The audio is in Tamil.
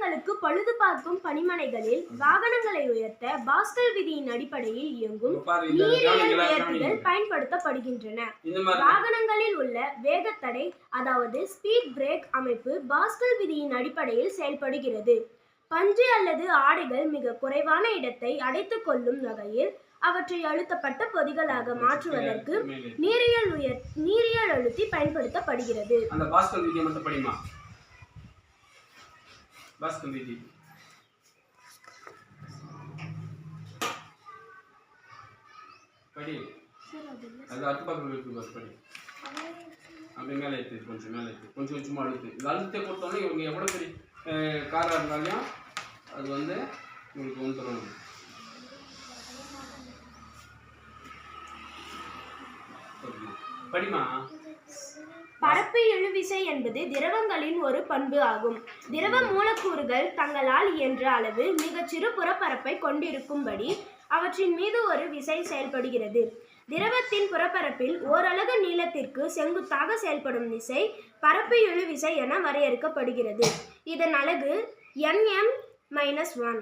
வாகனங்களுக்கு பழுது பார்க்கும் பணிமனைகளில் வாகனங்களை உயர்த்த பாஸ்கல் விதியின் அடிப்படையில் இயங்கும் நீரியல் உயர்த்திகள் பயன்படுத்தப்படுகின்றன. வாகனங்களில் உள்ள வேகத்தடை அதாவது ஸ்பீட் பிரேக் அமைப்பு பாஸ்கல் விதியின் அடிப்படையில் செயல்படுகிறது. பஞ்சு அல்லது ஆடைகள் மிக குறைவான இடத்தை அடைத்துக் கொள்ளும் வகையில் அவற்றை அழுத்தப்பட்ட பொதிகளாக மாற்றுவதற்கு நீரியல் அழுத்தி பயன்படுத்தப்படுகிறது. அந்த பாஸ்கல் விதியை மட்டும் படிமா. பாஸ்கல் விதி படி. அது அத்துப்பாக்கு இருக்கு படி. அப்படி மேலே ஏற்று கொஞ்சம் மேலே ஏற்று கொஞ்சம் கொஞ்சமாக அழுத்து. இது அழுத்த கொடுத்தோன்னே இவங்க எவ்வளோ பெரிய காராக இருந்தாலும் அது வந்து உங்களுக்கு வந்துடும். படிமா. பரப்பு இழுவிசை என்பது திரவங்களின் ஒரு பண்பு ஆகும். திரவ மூலக்கூறுகள் தங்களால் இயன்ற அளவு மிகச்சிறு புறப்பரப்பை கொண்டிருக்கும்படி அவற்றின் மீது ஒரு விசை செயல்படுகிறது. திரவத்தின் புறப்பரப்பில் ஓரலகு நீளத்திற்கு செங்குத்தாக செயல்படும் விசை பரப்பு இழுவிசை என வரையறுக்கப்படுகிறது. இதன் அலகு Nm-1.